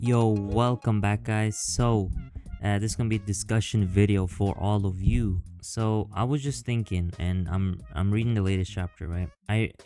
Yo, welcome back, guys. This is gonna be a discussion video for all of you. So, I was just thinking, and I'm reading the latest chapter, right?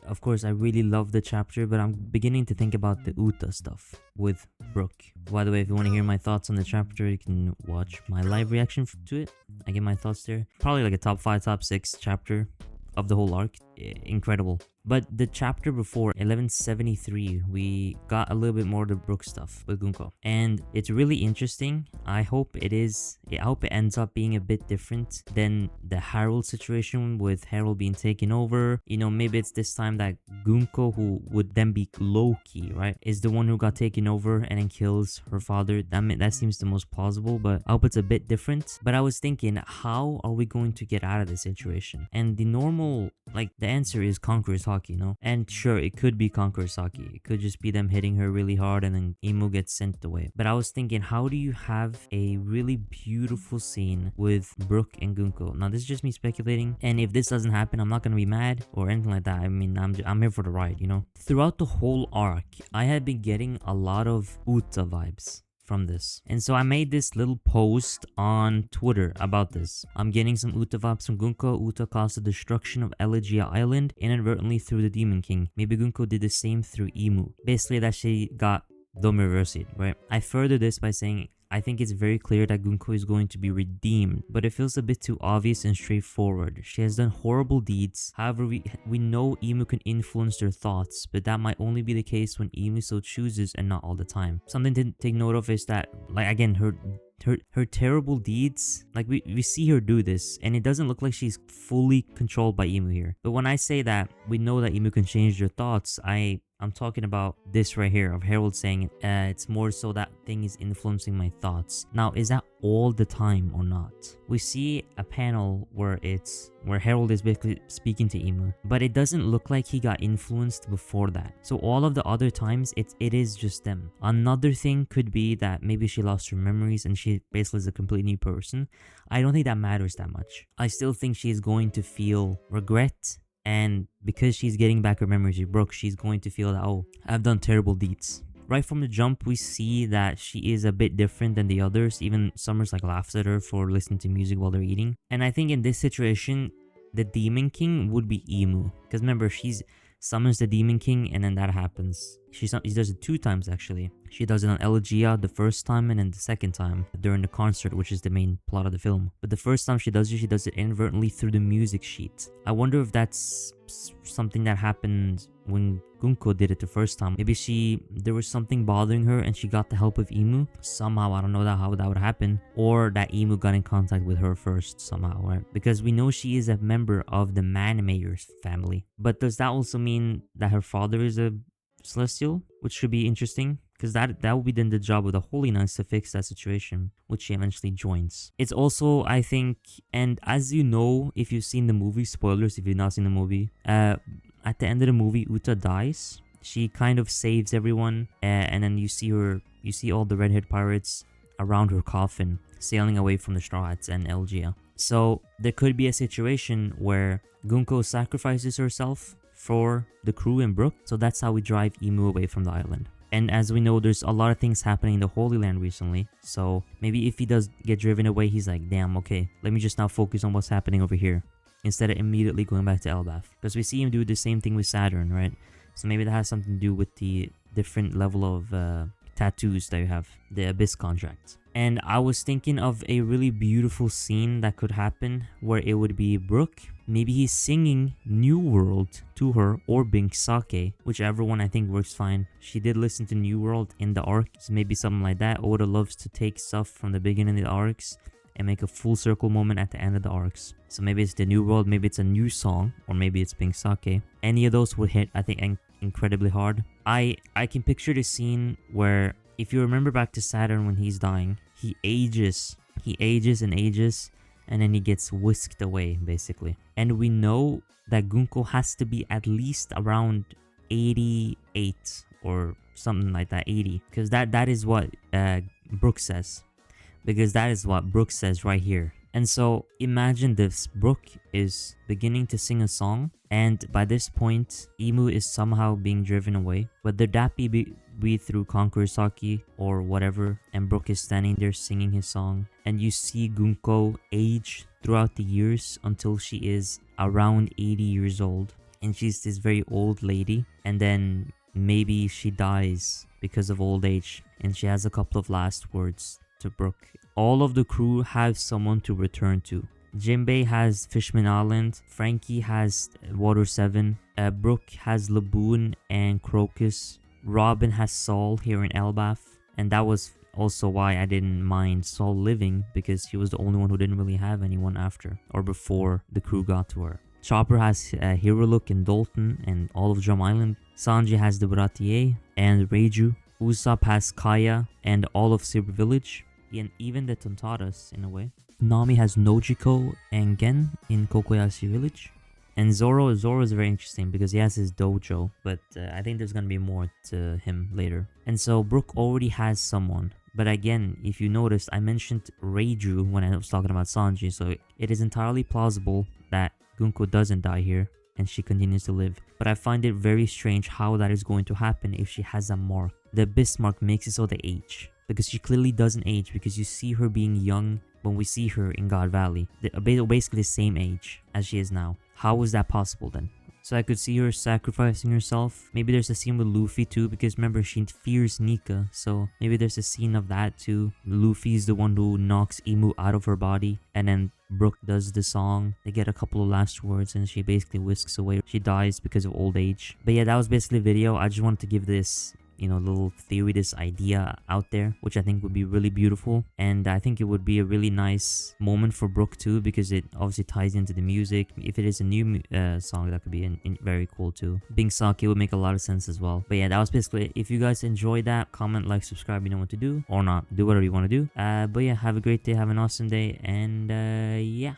Of course, I really love the chapter, but I'm beginning to think about the Uta stuff with Brooke. By the way, if you want to hear my thoughts on the chapter, you can watch my live reaction to it. I get my thoughts there. Probably like a top 5, top 6 chapter of the whole arc. Incredible. But the chapter before, 1173, we got a little bit more of the Brook stuff with Gunko. And it's really interesting. I hope it ends up being a bit different than the Harold situation with Harold being taken over. You know, maybe it's this time that Gunko, who would then be Loki, right, is the one who got taken over and then kills her father. That seems the most plausible, but I hope it's a bit different. But I was thinking, how are we going to get out of this situation? And the normal, like, the answer is Conqueror's Haki, you know? And sure, it could be Conqueror's Haki. It could just be them hitting her really hard and then Imu gets sent away. But I was thinking, how do you have a really beautiful scene with Brooke and Gunko? Now, this is just me speculating. And if this doesn't happen, I'm not gonna be mad or anything like that. I mean, I'm here for the ride, you know? Throughout the whole arc, I had been getting a lot of Uta vibes from this. And so I made this little post on Twitter about this. I'm getting some Uta vibes from Gunko. Uta caused the destruction of Elegia Island inadvertently through the Demon King. Maybe Gunko did the same through Imu. Basically that she got Domirosid, right? I further this by saying I think it's very clear that Gunko is going to be redeemed, but it feels a bit too obvious and straightforward. She has done horrible deeds. However, we know Imu can influence their thoughts, but that might only be the case when Imu so chooses and not all the time. Something to take note of is that, like, again, her terrible deeds, like we see her do this and it doesn't look like she's fully controlled by Imu here. But when I say that we know that Imu can change their thoughts, I'm talking about this right here of Harold saying it's more so that thing is influencing my thoughts. Now, is that all the time or not? We see a panel where Harold is basically speaking to Imu, but it doesn't look like he got influenced before that. So all of the other times, it is just them. Another thing could be that maybe she lost her memories and she basically is a completely new person. I don't think that matters that much. I still think she's going to feel regret. And because she's getting back her memories with Brooke, she's going to feel that, oh, I've done terrible deeds. Right from the jump, we see that she is a bit different than the others. Even Summers like laughs at her for listening to music while they're eating. And I think in this situation, the Demon King would be Imu. Because remember, she summons the Demon King and then that happens. She does it 2 times actually. She does it on Elegia the first time and then the second time during the concert, which is the main plot of the film. But the first time she does it inadvertently through the music sheet. I wonder if that's something that happened when Gunko did it the first time. Maybe there was something bothering her and she got the help of Imu somehow. I don't know how that would happen, or that Imu got in contact with her first somehow, right? Because we know she is a member of the Man Mayor's family. But does that also mean that her father is a Celestial, which should be interesting, because that will be then the job of the Holy Knights to fix that situation, which she eventually joins. It's also, I think, and as you know, if you've seen the movie, spoilers if you've not seen the movie, at the end of the movie, Uta dies. She kind of saves everyone, and then you see all the red-haired pirates around her coffin, sailing away from the Straw Hats and Elgia. So there could be a situation where Gunko sacrifices herself for the crew and Brooke, so that's how we drive Imu away from the island. And as we know, there's a lot of things happening in the Holy Land recently, so maybe if he does get driven away, he's like, damn, okay, let me just now focus on what's happening over here instead of immediately going back to Elbaf. Because we see him do the same thing with Saturn, right? So maybe that has something to do with the different level of tattoos that you have, the Abyss contract. And I was thinking of a really beautiful scene that could happen where it would be Brooke. Maybe he's singing New World to her or Bink Sake, whichever one I think works fine. She did listen to New World in the arc, so maybe something like that. Oda loves to take stuff from the beginning of the arcs and make a full circle moment at the end of the arcs. So maybe it's the New World, maybe it's a new song, or maybe it's Bink Sake. Any of those would hit, I think, incredibly hard. I can picture the scene where, if you remember back to Saturn when he's dying, he ages and ages, and then he gets whisked away, basically. And we know that Gunko has to be at least around 88 or something like that, 80. Because that is what Brooke says. Because that is what Brooke says right here. And so imagine this, Brooke is beginning to sing a song, and by this point, Imu is somehow being driven away. Whether that be through Konkurosaki or whatever, and Brooke is standing there singing his song, and you see Gunko age throughout the years until she is around 80 years old, and she's this very old lady, and then maybe she dies because of old age, and she has a couple of last words to Brooke. All of the crew have someone to return to. Jinbei has Fishman Island, Frankie has Water 7, Brooke has Laboon and Crocus, Robin has Saul here in Elbaf, and that was also why I didn't mind Saul living, because he was the only one who didn't really have anyone after or before the crew got to her. Chopper has Hiruluk and Dalton and all of Drum Island. Sanji has the Bratier and Reiju. Usopp has Kaya and all of Saber Village, and even the Tontaras in a way. Nami has Nojiko and Gen in Kokoyashi Village. And Zoro is very interesting because he has his dojo, but I think there's gonna be more to him later. And so Brook already has someone. But again, if you noticed, I mentioned Reiju when I was talking about Sanji, so it is entirely plausible that Gunko doesn't die here and she continues to live. But I find it very strange how that is going to happen if she has a mark. The Abyss mark makes it so they age, because she clearly doesn't age, because you see her being young when we see her in God Valley. They're basically the same age as she is now. How is that possible then? So I could see her sacrificing herself. Maybe there's a scene with Luffy too, because remember, she fears Nika. So maybe there's a scene of that too. Luffy's the one who knocks Imu out of her body, and then Brooke does the song. They get a couple of last words and she basically whisks away. She dies because of old age. But yeah, that was basically the video. I just wanted to give this, you know, little theory, this idea out there, which I think would be really beautiful. And I think it would be a really nice moment for Brooke too, because it obviously ties into the music. If it is a new song, that could be very cool too. Being Saki would make a lot of sense as well. But yeah, that was basically it. If you guys enjoyed that, comment, like, subscribe, you know what to do, or not, do whatever you want to do. But yeah, have a great day, have an awesome day, and yeah.